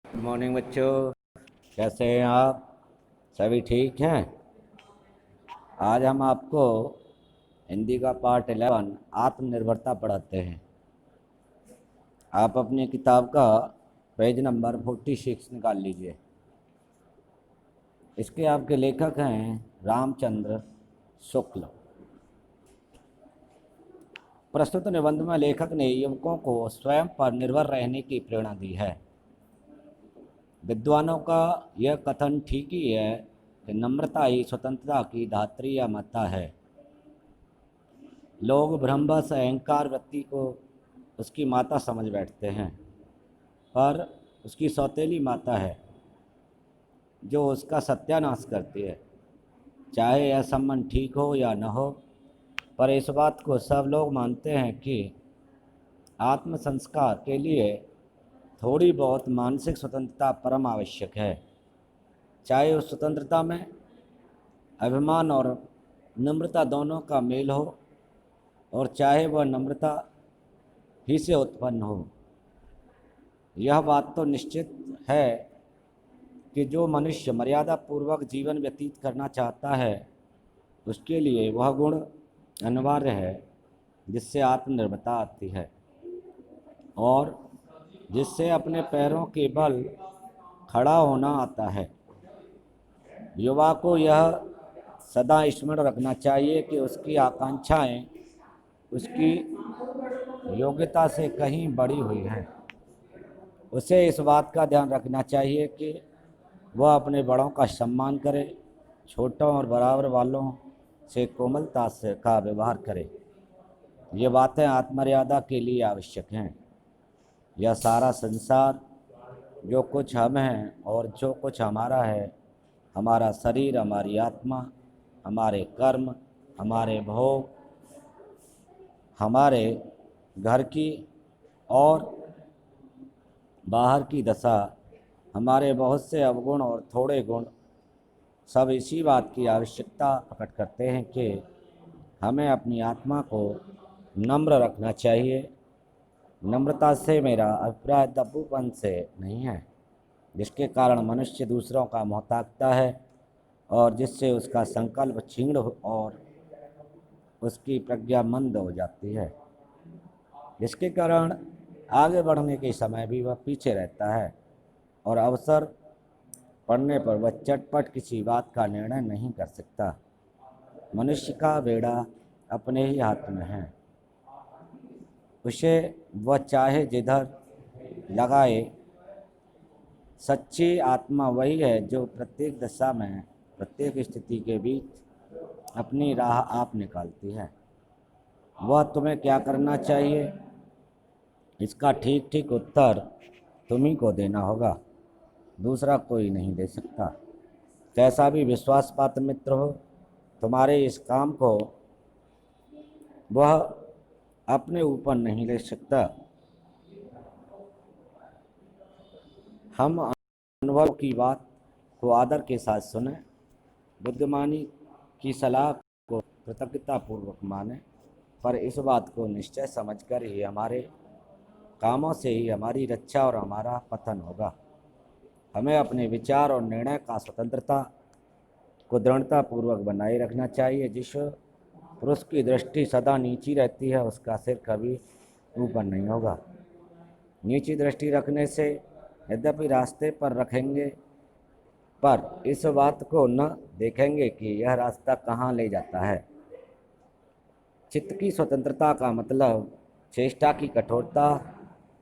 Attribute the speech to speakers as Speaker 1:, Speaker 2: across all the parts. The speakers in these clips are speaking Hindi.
Speaker 1: गुड मॉर्निंग बच्चों। कैसे हैं आप? सभी ठीक हैं? आज हम आपको हिंदी का पार्ट 11 आत्मनिर्भरता पढ़ाते हैं। आप अपनी किताब का पेज नंबर 46 निकाल लीजिए। इसके आपके लेखक हैं रामचंद्र शुक्ल। प्रस्तुत निबंध में लेखक ने युवकों को स्वयं पर निर्भर रहने की प्रेरणा दी है। विद्वानों का यह कथन ठीक ही है कि नम्रता ही स्वतंत्रता की धात्री या माता है। लोग भ्रमवश अहंकार वृत्ति को उसकी माता समझ बैठते हैं, पर उसकी सौतेली माता है जो उसका सत्यानाश करती है। चाहे यह संबंध ठीक हो या न हो, पर इस बात को सब लोग मानते हैं कि आत्म संस्कार के लिए थोड़ी बहुत मानसिक स्वतंत्रता परम आवश्यक है। चाहे उस स्वतंत्रता में अभिमान और नम्रता दोनों का मेल हो, और चाहे वह नम्रता ही से उत्पन्न हो। यह बात तो निश्चित है कि जो मनुष्य मर्यादा पूर्वक जीवन व्यतीत करना चाहता है, उसके लिए वह गुण अनिवार्य है जिससे आत्मनिर्भरता आती है और जिससे अपने पैरों के बल खड़ा होना आता है। युवा को यह सदा स्मरण रखना चाहिए कि उसकी आकांक्षाएं उसकी योग्यता से कहीं बड़ी हुई हैं। उसे इस बात का ध्यान रखना चाहिए कि वह अपने बड़ों का सम्मान करे, छोटों और बराबर वालों से कोमलता से का व्यवहार करे। ये बातें आत्ममर्यादा के लिए आवश्यक हैं। यह सारा संसार, जो कुछ हम हैं और जो कुछ हमारा है, हमारा शरीर, हमारी आत्मा, हमारे कर्म, हमारे भोग, हमारे घर की और बाहर की दशा, हमारे बहुत से अवगुण और थोड़े गुण, सब इसी बात की आवश्यकता प्रकट करते हैं कि हमें अपनी आत्मा को नम्र रखना चाहिए। नम्रता से मेरा अभिप्राय दब्बूपन से नहीं है, जिसके कारण मनुष्य दूसरों का मोहताजता है और जिससे उसका संकल्प क्षीण और उसकी प्रज्ञा मंद हो जाती है, जिसके कारण आगे बढ़ने के समय भी वह पीछे रहता है और अवसर पड़ने पर वह चटपट किसी बात का निर्णय नहीं कर सकता। मनुष्य का बेड़ा अपने ही हाथ में है। उसे वह चाहे जिधर लगाए। सच्ची आत्मा वही है जो प्रत्येक दशा में, प्रत्येक स्थिति के बीच अपनी राह आप निकालती है। वह तुम्हें क्या करना चाहिए, इसका ठीक ठीक उत्तर तुम्ही को देना होगा, दूसरा कोई नहीं दे सकता। कैसा भी विश्वास पात्र मित्र हो, तुम्हारे इस काम को वह अपने ऊपर नहीं ले सकता। हम अनुभव की बात को आदर के साथ सुने, बुद्धिमानी की सलाह को कृतज्ञतापूर्वक माने, पर इस बात को निश्चय समझकर ही हमारे कामों से ही हमारी रक्षा और हमारा पतन होगा। हमें अपने विचार और निर्णय का स्वतंत्रता को दृढ़तापूर्वक बनाए रखना चाहिए। जिस पुरुष की दृष्टि सदा नीची रहती है, उसका सिर कभी ऊपर नहीं होगा। नीची दृष्टि रखने से यद्यपि रास्ते पर रखेंगे, पर इस बात को न देखेंगे कि यह रास्ता कहाँ ले जाता है। चित्त की स्वतंत्रता का मतलब चेष्टा की कठोरता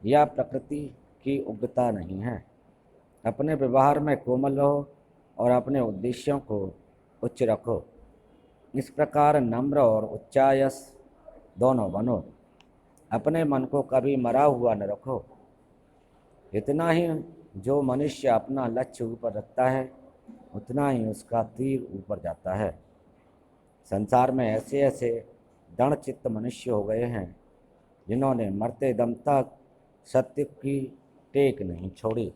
Speaker 1: या प्रकृति की उग्रता नहीं है। अपने व्यवहार में कोमल रहो और अपने उद्देश्यों को उच्च रखो। इस प्रकार नम्र और उच्चायस दोनों बनो। अपने मन को कभी मरा हुआ न रखो। इतना ही जो मनुष्य अपना लक्ष्य ऊपर रखता है, उतना ही उसका तीर ऊपर जाता है। संसार में ऐसे ऐसे दृढ़चित्त मनुष्य हो गए हैं जिन्होंने मरते दम तक सत्य की टेक नहीं छोड़ी।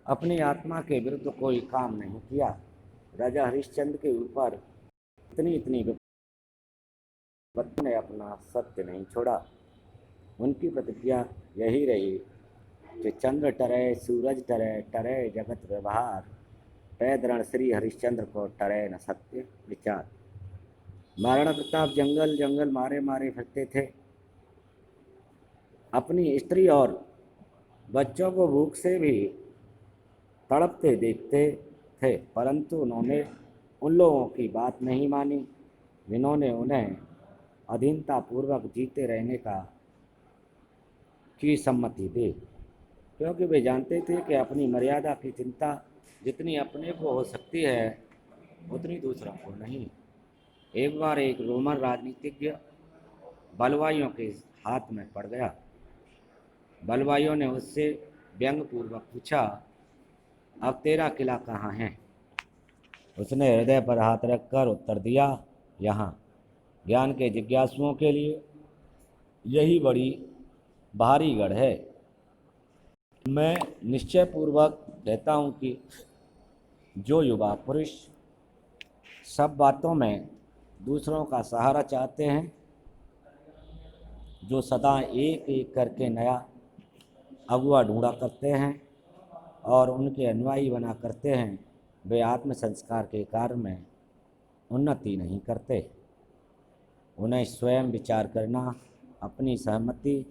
Speaker 1: अपनी आत्मा के विरुद्ध कोई काम नहीं किया। राजा हरिश्चंद्र के ऊपर इतनी इतनी विपत्ति ने अपना सत्य नहीं छोड़ा। उनकी प्रतिक्रिया यही रही कि चंद्र टरे सूरज टरे टरे जगत व्यवहार, पैदरण श्री हरिश्चंद्र को टरे न सत्य विचार। महाराणा प्रताप जंगल जंगल मारे मारे फिरते थे। अपनी स्त्री और बच्चों को भूख से भी तड़पते देखते थे, परंतु उन्होंने उन लोगों की बात नहीं मानी जिन्होंने उन्हें अधीनतापूर्वक जीते रहने की सम्मति दी, क्योंकि वे जानते थे कि अपनी मर्यादा की चिंता जितनी अपने को हो सकती है उतनी दूसरों को नहीं। एक बार एक रोमन राजनीतिज्ञ बलवाइयों के हाथ में पड़ गया। बलवाइयों ने उससे व्यंग्यपूर्वक पूछा, अब तेरा किला कहाँ है? उसने हृदय पर हाथ रखकर उत्तर दिया, यहाँ। ज्ञान के जिज्ञासुओं के लिए यही बड़ी भारी गढ़ है। मैं निश्चयपूर्वक कहता हूँ कि जो युवा पुरुष सब बातों में दूसरों का सहारा चाहते हैं, जो सदा एक एक करके नया अगुआ ढूंढा करते हैं और उनके अनुयायी बना करते हैं, वे आत्म संस्कार के कार्य में उन्नति नहीं करते। उन्हें स्वयं विचार करना, अपनी सहमति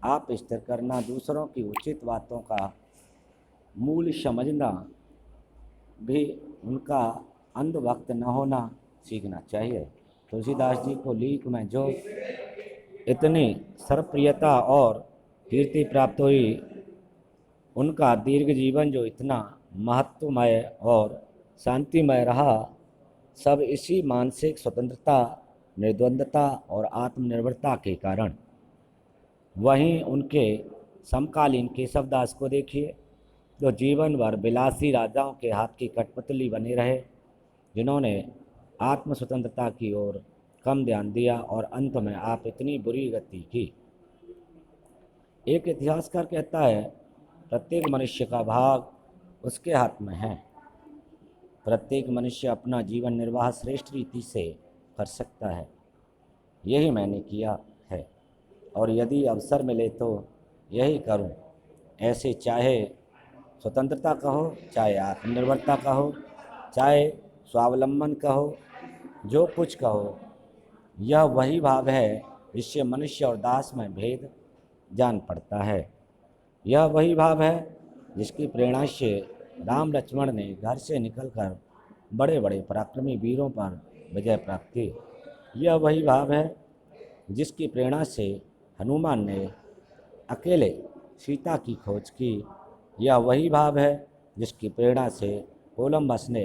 Speaker 1: आप स्थिर करना, दूसरों की उचित बातों का मूल समझना भी उनका अंधभक्त न होना सीखना चाहिए। तुलसीदास जी को लीक में जो इतनी सर्वप्रियता और कीर्ति प्राप्त हुई, उनका दीर्घ जीवन जो इतना महत्वमय और शांतिमय रहा, सब इसी मानसिक स्वतंत्रता, निर्द्वंदता और आत्मनिर्भरता के कारण। वहीं उनके समकालीन केशवदास को देखिए, जो जीवन भर विलासी राजाओं के हाथ की कठपुतली बने रहे, जिन्होंने आत्म स्वतंत्रता की ओर कम ध्यान दिया और अंत में आप इतनी बुरी गति की। एक इतिहासकार कहता है, प्रत्येक मनुष्य का भाग उसके हाथ में है। प्रत्येक मनुष्य अपना जीवन निर्वाह श्रेष्ठ रीति से कर सकता है। यही मैंने किया है और यदि अवसर मिले तो यही करूं। ऐसे चाहे स्वतंत्रता कहो, चाहे आत्मनिर्भरता कहो, चाहे स्वावलंबन कहो, जो कुछ कहो, यह वही भाव है जिससे मनुष्य और दास में भेद जान पड़ता है। यह वही भाव है जिसकी प्रेरणा से राम लक्ष्मण ने घर से निकलकर बड़े बड़े पराक्रमी वीरों पर विजय प्राप्त की। यह वही भाव है जिसकी प्रेरणा से हनुमान ने अकेले सीता की खोज की। यह वही भाव है जिसकी प्रेरणा से कोलंबस ने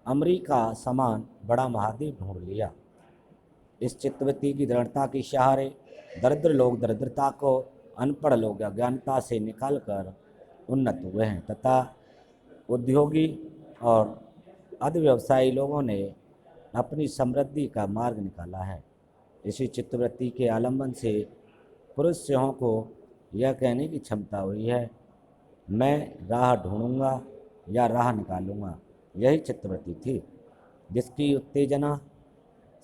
Speaker 1: अमेरिका समान बड़ा महाद्वीप ढूंढ लिया। इस चित्तवृत्ति की दृढ़ता के सहारे दरिद्र लोग दरिद्रता को, अनपढ़ लोग अज्ञानता से निकालकर उन्नत हुए हैं तथा उद्योगी और अधव्यवसायी लोगों ने अपनी समृद्धि का मार्ग निकाला है। इसी चित्तवृत्ति के आलंबन से पुरुष सिंहों को यह कहने की क्षमता हुई है, मैं राह ढूंढूंगा या राह निकालूंगा। यही चित्तवृत्ति थी जिसकी उत्तेजना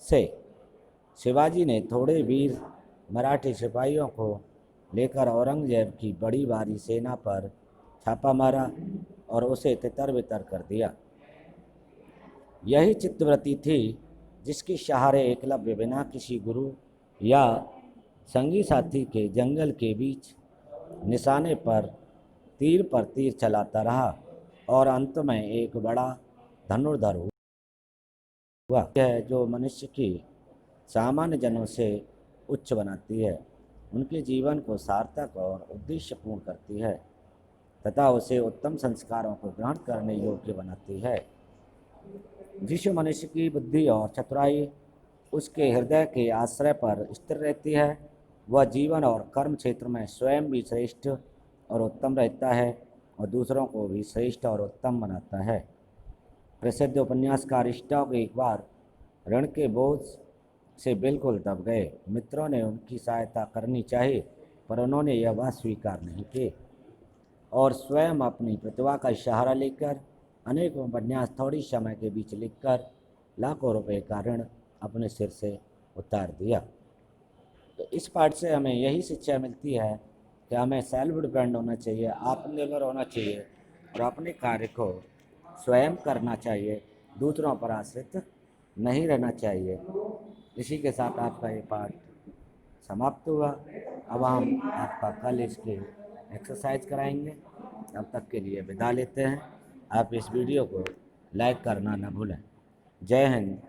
Speaker 1: से शिवाजी ने थोड़े वीर मराठी सिपाहियों को लेकर औरंगजेब की बड़ी भारी सेना पर छापा मारा और उसे तितर बितर कर दिया। यही चित्तवृत्ति थी जिसके सहारे एकलव्य बिना किसी गुरु या संगी साथी के जंगल के बीच निशाने पर तीर चलाता रहा और अंत में एक बड़ा धनुर्धर हुआ। यह जो मनुष्य की सामान्य जनों से उच्च बनाती है, उनके जीवन को सार्थक और उद्देश्यपूर्ण करती है तथा उसे उत्तम संस्कारों को ग्रहण करने योग्य बनाती है। जिस मनुष्य की बुद्धि और चतुराई उसके हृदय के आश्रय पर स्थिर रहती है, वह जीवन और कर्म क्षेत्र में स्वयं भी श्रेष्ठ और उत्तम रहता है और दूसरों को भी श्रेष्ठ और उत्तम बनाता है। प्रसिद्ध उपन्यासकार स्टॉक एक बार ऋण के बोझ से बिल्कुल दब गए। मित्रों ने उनकी सहायता करनी चाहिए, पर उन्होंने यह बात स्वीकार नहीं की और स्वयं अपनी प्रतिभा का सहारा लेकर अनेकों उपन्यास थोड़ी समय के बीच लिखकर लाखों रुपए का ऋण अपने सिर से उतार दिया। तो इस पाठ से हमें यही शिक्षा मिलती है कि हमें सेल्फ डिपेंड होना चाहिए, आत्मनिर्भर होना चाहिए और अपने कार्य को स्वयं करना चाहिए, दूसरों पर आश्रित नहीं रहना चाहिए। इसी के साथ आपका ये पाठ समाप्त हुआ। अब हम आपका कल इसकी एक्सरसाइज कराएंगे। तब तक के लिए विदा लेते हैं। आप इस वीडियो को लाइक करना न भूलें। जय हिंद,